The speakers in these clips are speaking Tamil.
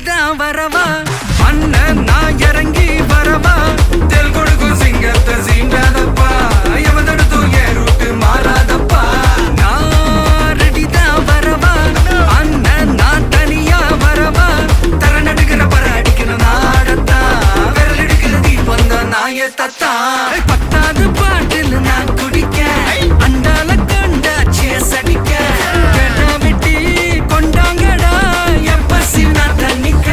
ரெடிதான் வரவா அண்ணன் நான் இறங்கி வரவா தெல் கொடுக்கும் சிங்கத்தை சீண்டாதப்பா எவதடுத்தும் என் ரூட்டு மாறாதப்பா நான் ரெடிதான் வரவா அண்ணன் நான் தனியா வரவா தர நடுக்கிற பர அடிக்கணும் நாடத்தா விரல் எடுக்கிற தீபம் தான் நாய தத்தா பத்தாவது பாட்டில் நான் குடிக்க அண்டால கண்டா சேஸ் அடிக்க கேட்டா வெட்டி கொண்டாங்கடா என் பசி நான் தண்ணிக்க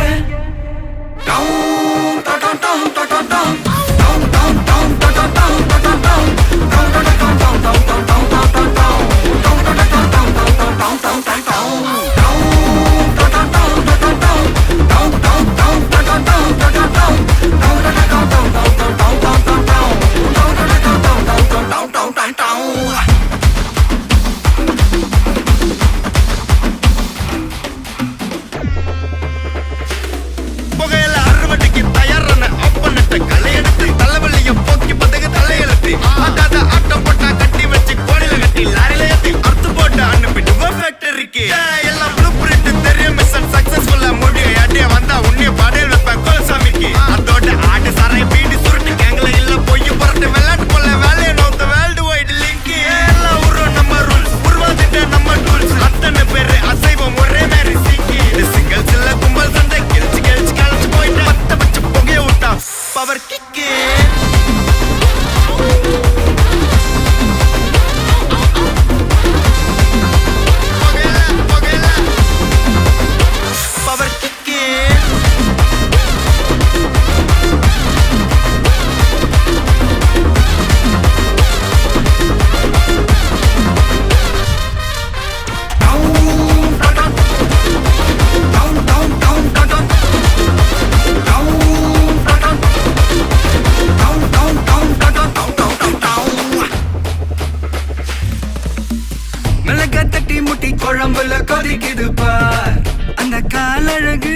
குழம்புல கொதிக்குது பார் அந்த காலழகு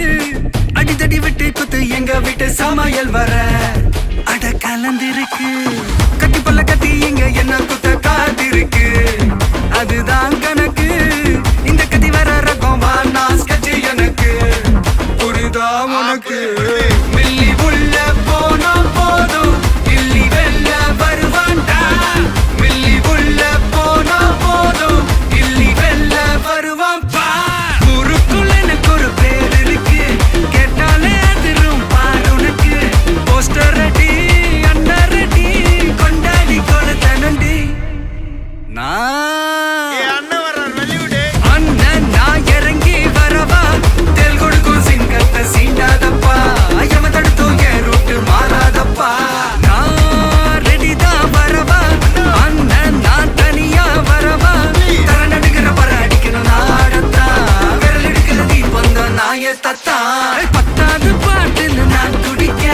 அடித்தடி விட்டு குத்து எங்க வீட்டு சமையல் வர அட கலந்திருக்கு கட்டி பல்ல கட்டி இங்க என்ன குத்த காத்திருக்கு அதுதான் கணக்கு இந்த கத்தி வர ரகம் வானா ஸ்கெட்ச் எனக்கு புரிதா உனக்கு மில்லி உள்ள போனா போதும் இல்லி வெல்ல வருவான்டா மில்லி உள்ள போனா போதும் இல்லி வெல்ல வருவான் பார் ஊருக்குள்ள எனக்கு ஒரு பேர் இருக்கு கேட்டாலே அதிரும் பார் உனக்கு போஸ்டர் ரெடி அண்ணன் ரெடி கொண்டாடி கொளுத்தனண்டி அண்ணன் நான் இறங்கி வரவா தெல் கொடுக்கும் சிங்கத்தை சீண்டாதப்பா எவன் தடுத்தும் என் ரூட்டு மாறாதப்பா நான் ரெடிதான் வரவா அண்ணன் நான் தனியா வரவா தர நடுக்கிற பர அடிக்கணும் நாடத்தா விரல் எடுக்கிற தீபம் தான் நாய தத்தா பத்தாவது பாட்டில் நான் குடிக்க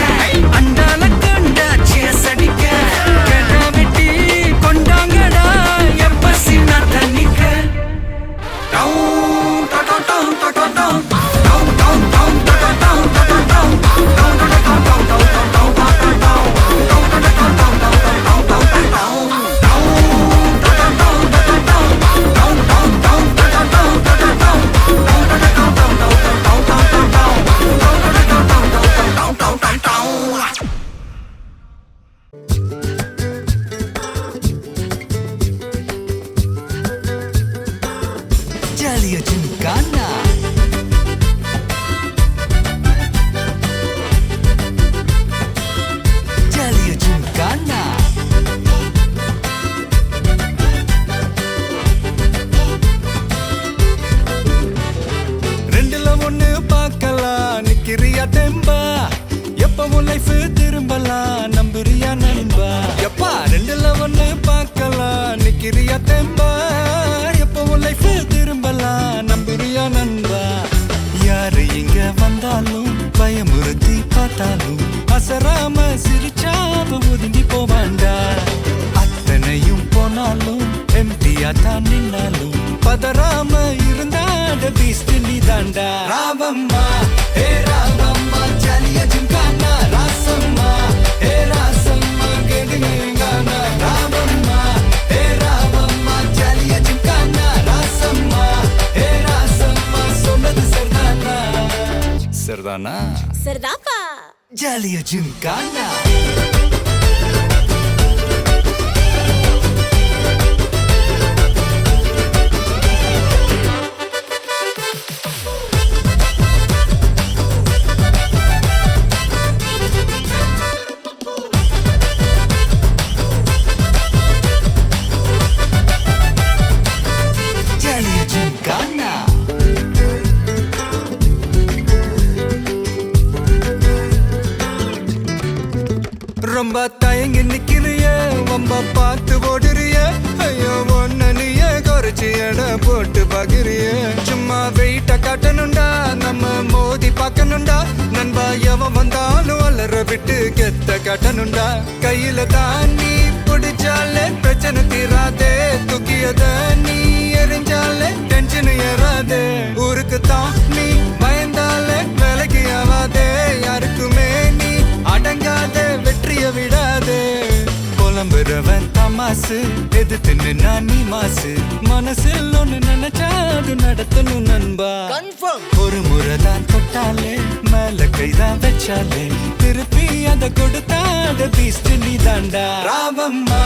அண்டால கொண்டா சேஸ் அடிக்க கேட்டா வெட்டி கொண்டாங்கடா என் பசி நான் தண்ணிக்க Jaliya Gymkhana Jaliya Gymkhana ரெண்டுல ஒண்ணு பார்க்கலாம் நிக்கிறியா தெம்பா எப்பவும் லைஃப் திரும்பலாம் நம்புறியா நண்பா எப்பா ரெண்டுல ஒண்ணு பார்க்கலாம் நிக்கிறியா தெம்பா எப்பவும் லைஃப் திரும்பலாம் நம்புறியா நண்பா யாரு இங்க வந்தாலும் பயமுறுத்தி பார்த்தாலும் அசராம சிரிச்சாம ஒதுங்கி போவாண்டா அத்தனையும் போனாலும் எம்டியா தான் நின்னாலும் பதறாம இருந்தாட பீஸ்ட் நீ தாண்டா ராவம்மா ஏ ராவம்மா ஜலியா ஜிம்கானா ராசம்மா ஏ ராசம்மா கெடுங்கானா ராவம்மா ஏ ராவம்மா ஜலியா ஜிம்கானா ராசம்மா ஏ ராசம்மா சொன்னது சரிதானா சரிதானா? சரிதாப்பா. ஜாலியா ஜிம்கானா. ரொம்ப தயங்கி நிக்கிறிய, ரொம்ப பார்த்து ஓடுறிய, ஐயோ ஒன்ன நீயே குறைச்சி எடை போட்டு பகிரிய. சும்மா வெயிட்ட காட்டணுண்டா, நம்ம மோதி பார்க்கணுண்டா, நண்பா எவன் வந்தாலும் அலற விட்டு கெத்த காட்டணுண்டா. கையில தான் நீ பிடிச்சாலே பிரச்சனை தீராதே, தூக்கியத நீ எரிஞ்சாலே டென்ஷன் ஏறாதே. ஊருக்கு தான் நீ பயந்தாலே வேலைக்கு ஆவாதே, யாருக்குமே நீ அடங்காத வெற்றிய விடாதே. புலம்புறவன் தமாசு, எது தின்னு நான் நீ மாசு, மனசில் ஒண்ணு நினைச்சாது நடத்தணும் நண்பா. ஒரு முறைதான் தொட்டாலே மேல கைதான் வச்சாலே, திருப்பி அதை கொடுத்தாத பீஸ்ட் நீ தாண்டா. ராமம்மா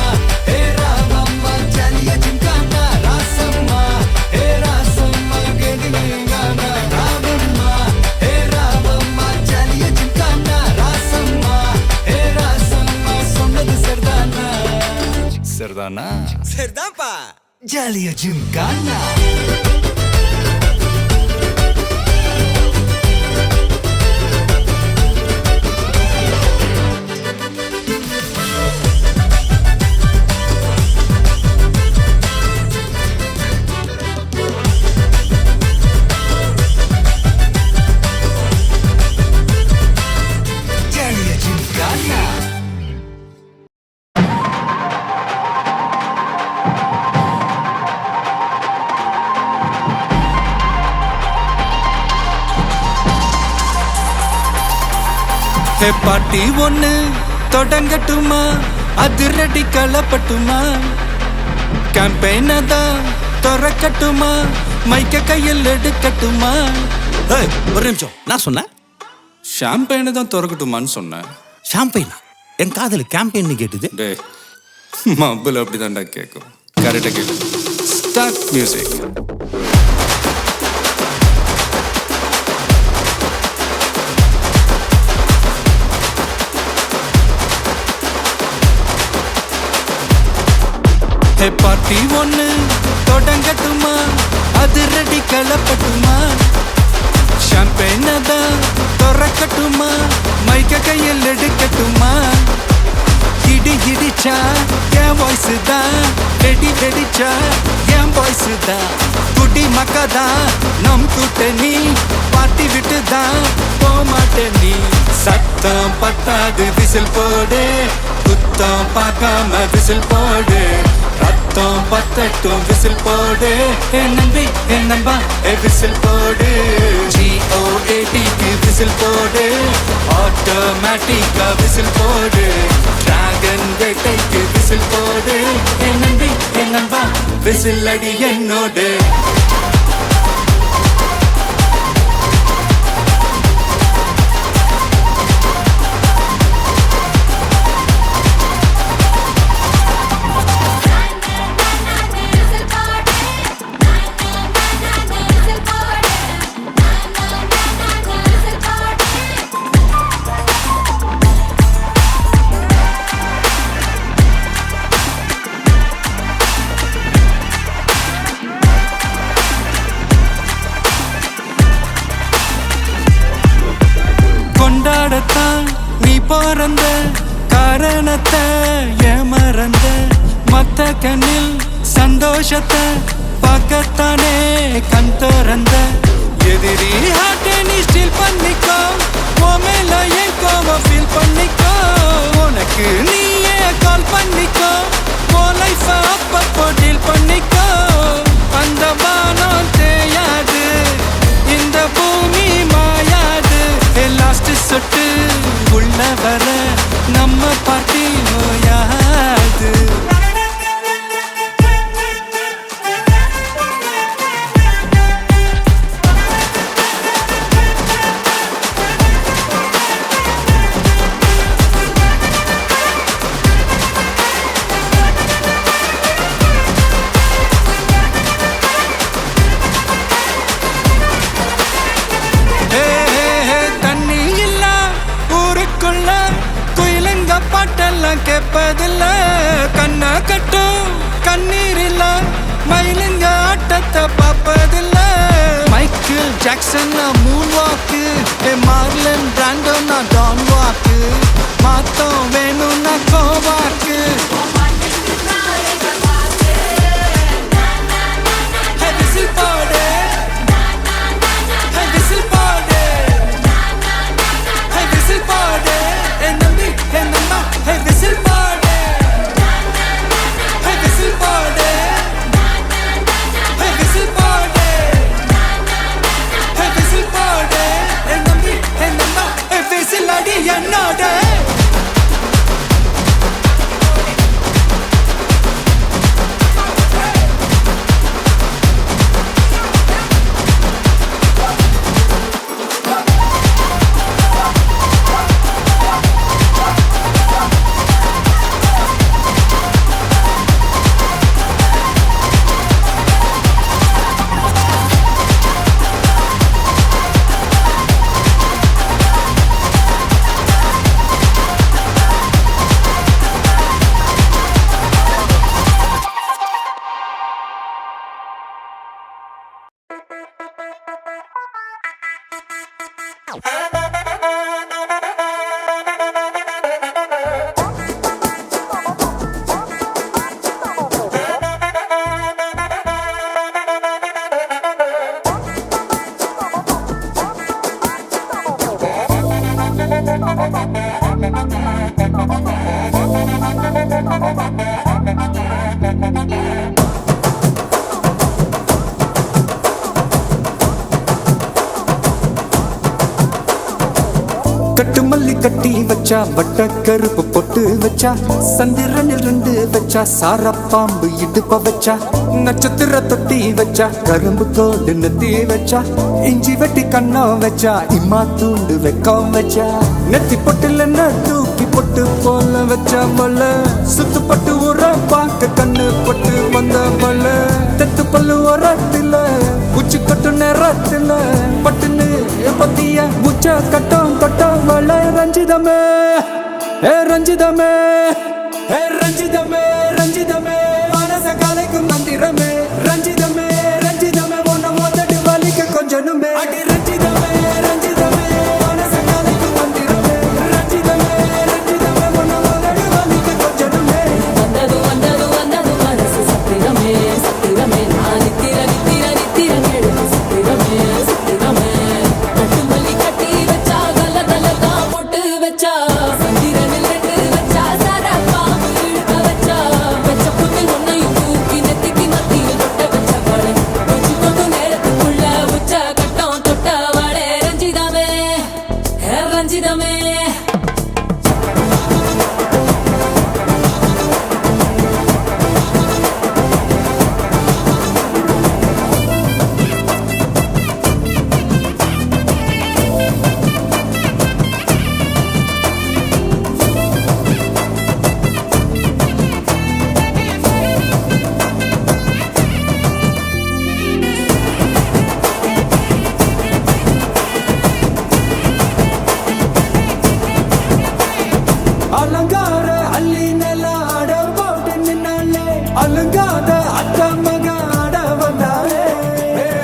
ஏ ராமம்மா ஜாலியா ஜிம்கானா, ராசம்மா ஏ ராசம்மா கேடிங்கானா. ராமம்மா ஏ ராமம்மா ஜாலியா ஜிம்கானா, ராசம்மா ஏ ராசம்மா சொன்னது சரிதானா? சரிதானா? சரிதான்ப்பா. ஜாலியா ஜிம்கானா. பாட்டி ஒண்ணு தொடங்கட்டுமா, அதிரடி களப்பட்டுமா, கேம்பெயின தான் திறக்கட்டுமா, மைக்க கையில் எடுக்கட்டுமா. ஒரு நிமிஷம், நான் சொன்னேன் ஷாம்பெயினை தான் திறக்கட்டுமான்னு சொன்னேன். ஷாம்பெயினா? என் காதல் கேம்பெயின் கேட்டுது. டே மப்பிள் அப்படிதான்டா கேட்கும். கரெக்டாக கேளு. Start music. பார்ட்டி ஒண்ணு தொடங்கட்டுமா, அதிரடி களப்பட்டுமா, ஷாம்பெயினை தான் திறக்கட்டுமா, மைக்க கையில் எடுக்கட்டுமா. இடி இடிச்சா என் வாய்ஸ் தான், வெடி வெடிச்சா என் வாய்ஸ் தான், குடி மக்கதான் நம் கூட்டணி, பாட்டி விட்டு தான் போமாட்டே நீ. சத்தம் பத்தாது விசில் போடு, குத்தம் பார்க்காம விசில் போடு, ரத்தம் பத்தட்டும் விசில் போடு, என் நம்பி என் நம்பா விசில் போடு. GOATக்கு விசில் போடு, ஆட்டோமேட்டிக்கா விசில் போடு, டிராகன் வேட்டைக்கு விசில் போடு, என் நம்பி என் நம்பா விசில் அடி என்னோடு. கொண்டாடத்தான் நீ பிறந்த காரணத்தை ஏமறந்த, மத்த கண்ணில் சந்தோஷத்தை பார்க்கத்தானே கண் திறந்த. எதிரி ஹார்ட்டை நீ ஸ்டீல் பண்ணிக்கோ, உன் மேல என் கோவம் ஃபீல் பண்ணிக்கோ, உனக்கு நீயே கால் பண்ணிக்கோ, உன் லைஃப அப்பப்போ டீல் பண்ணிக்கோ. அந்த வானம் தேயாது, இந்த பூமி மாயாது, லாஸ்ட் சொட்டு உள்ள வர நம்ம பாட்டி நோயாது. பார்ப்பதில்ல கண்ண கட்டும் கண்ணீர் இல்ல மயிலுங்க ஆட்டத்தை பார்ப்பதில்ல மைக்கேல் ஜாக்சன் மூன் வாக்கு மார்லன் பிராண்டோ நான் டான் வாக்கு மாத்தம் வேணும்னா கோவாக்கு Hey, whistle போடு. Hey, whistle போடு. Hey, whistle போடு. என் தம்பி, என் அம்மா, hey, whistle போடு. Hey, whistle போடு. Hey, whistle போடு. Hey, whistle போடு. என் தம்பி, என் அம்மா, hey, whistle அடி என்னோட கட்டு மல்லி கட்டி வச்சா வட்ட கருப்பு பொட்டு வச்சா சந்திரனில் ரெண்டு வச்சா சாரப்பாம்பு இடுப்ப வச்சா நட்சத்திர தொட்டி வச்சா கரும்பு கோடு நெத்தி வச்சா இஞ்சி வெட்டி கண்ணம் வச்சா இம்மா தூண்டு வெக்கம் வச்சா நெத்தி பொட்டுல தூக்கி பொட்டு போல வச்சா மல்ல சுத்து பட்டு உர பார்க்க கண்ணு பொட்டு வந்த மல்ல தெத்து பல்லு உரத்துல உச்சி கட்டு நேரத்துல பட்டுன்னு பத்திய உச்ச கட்டம் கட்டம் வள ரஞ்சிதமே ஏ ரஞ்சிதமே ஏ ரஞ்சிதமே ரஞ்சிதமே மனச கலைக்கும் மந்திரமே ரஞ்சிதமே ரஞ்சிதமே உன்னை மோதட்டு வலிக்க கொஞ்சனுமே அடி ரஞ்சிதமே ரஞ்சிதமே மனச கலைக்கும் மந்திரமே ரஞ்சிதமே ரஞ்சிதமே உன்னை மோதட்டு வலிக்க கொஞ்சனுமே வந்தது வந்தது வந்தது மனசு சத்திரமே சத்திரமே நான் நித்திர நித்திர நித்திர கேடு சத்திரமே சத்திரமே கட்டு மல்லி கட்டி வச்சா கல கல தான் போட்டு வச்சா சந்திரனில் ரெண்டு வச்சா சாரா பாம்பு இழுக்க வச்சா வச்ச புண்ணு ஒன்னையும் தூக்கி நெத்திக்கு மத்தியில் தொட்ட வச்ச வளை வச்சு கொண்டு நேரத்துக்குள்ள உச்ச கட்டம் தொட்ட வளை ரஞ்சிதமே ரஞ்சிதமே அலங்கார அள்ளி நில ஆட போட்டு நின்னாலே அலங்காத அத்த மக ஆட வந்தாலே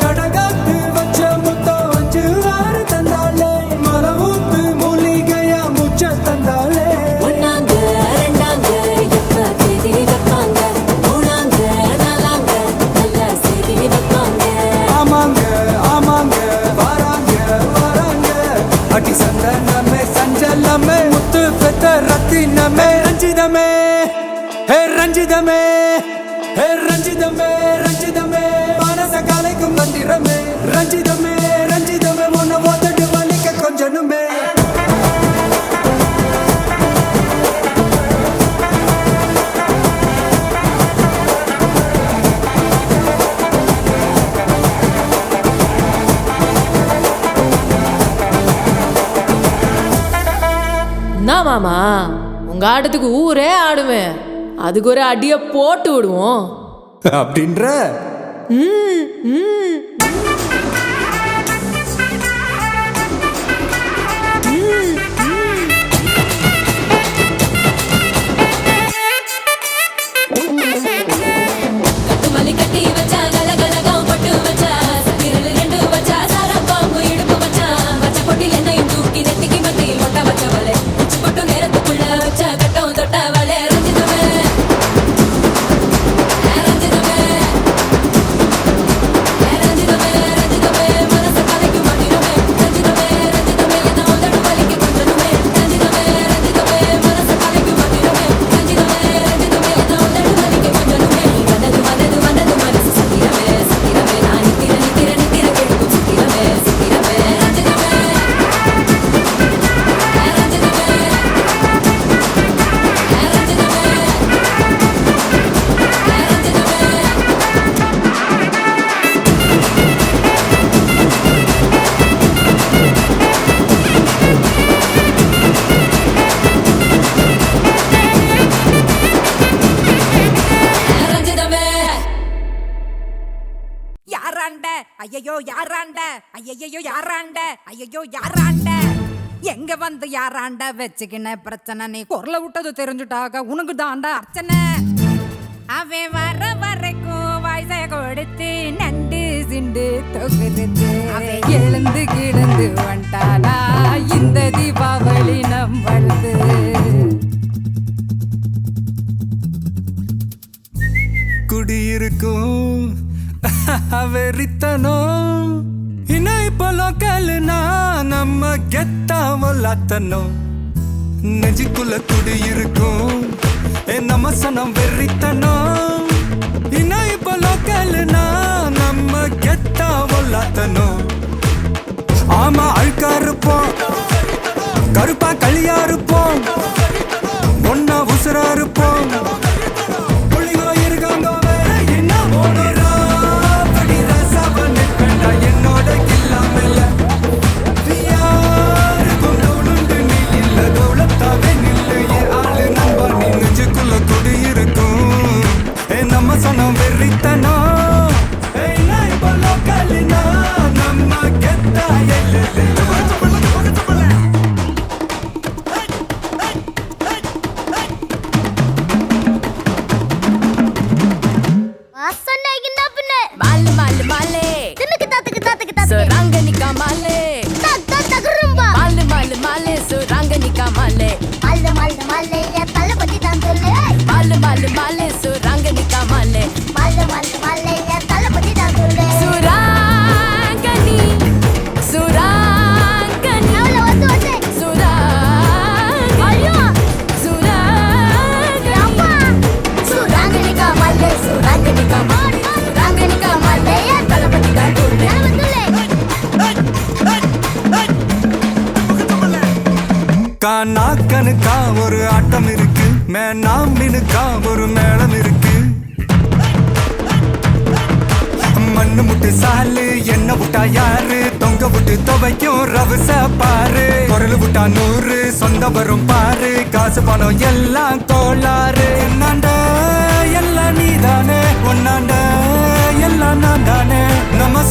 அடகாத்து வச்ச முத்தம் வச்சு ஆறு தந்தாலே மலவூத்து மூலிகையா முச்ச தந்தாலே ஒன்னாங்க ரெண்டாங்க எப்ப தேதி வைப்பாங்க மூணாங்க நாலாங்க நல்ல செய்தி வைப்பாங்க ஆமாங்க ஆமாங்க வராங்க வராங்க அடி சந்தனமே சஞ்சலமே முத்து பெத்த ரத்தினமே ரஞ்சிதமே ஹே ரஞ்சிதமே ஹே ரஞ்சிதமே ரஞ்சிதமே மனச கலைக்கும் மந்திரமே ரஞ்சிதமே ரஞ்சிதமே உன்னை மோதட்டு வலிக்க கொஞ்சனுமே என்ன மாமா உங்க ஆட்டத்துக்கு ஊரே ஆடுவேன் அதுக்கு ஒரு அடிய போட்டு விடுவோம் அப்படின்ற ம் ம் ஐயையோ யாராண்ட ஐயையோ யாராண்ட எங்க வந்து யாராண்ட வச்சுக்கின பிரச்சனை நீ குரல விட்டது தெரிஞ்சுட்டாக உனக்கு தாண்டா அர்ச்சனை அவன் வர வரைக்கும் வயசை கொடுத்து நண்டு சிண்டு தொகுத்து அவன் எழுந்து கிழந்து வந்துட்டானா இந்த தீபாவளி நம்மளது குடியிருக்கும் வெறித்தனம் இன்னும் இப்போ லோக்கல்னா நம்ம கெத்தாமலாத்தனும் நெஞ்சுக்குள்ள குடியிருக்கும் நம்ம சனம் வெறித்தனம் இன்னும் இப்போ லோக்கல்னா நம்ம கெத்தாமலாத்தனும் ஆமா அழுக்கா இருப்போம் கருப்பா களியா இருப்போம் ஒன்னா உசுரா இருப்போம் என்னோட கில்லாமல்ல தவிர நில்லு ஆளு நம்ப நீ நெஞ்சுக்குள்ள குடியிருக்கும் நம்ம சொன்ன வெறித்தனோ நம்ம கெத்தா மாலு மாலு மாலே சுரங்கனிக்கா மாலே மாலு மாலு மாலே சுரங்கனிக்கா மாலே மாலு மாலு மாலே சுரங்கனிக்கா மாலே சுராங்கனி சுராங்கனி சுராங்கனிக்கா மாலே சுராங்கனிக்கா மாலே சுராங்கனிக்கா மாலே தளபதி தான் சொல்லு நாக்கனுக்கா ஒரு ஆட்டம் இருக்கு மேனாமினுக்கா ஒரு மேளம் இருக்கு மண்ணு முட்டு சாலு என்ன விட்டா யாரு தொங்க விட்டு துவைக்கும் ரவுச பாரு குரல் விட்டா 100 சொந்த வரும் பாரு காசு பணம் எல்லாம் கோளாறு என்னாண்ட எல்லாம் நீதானே ஒன்னாண்ட எல்லாம் நான் தானே நம்ம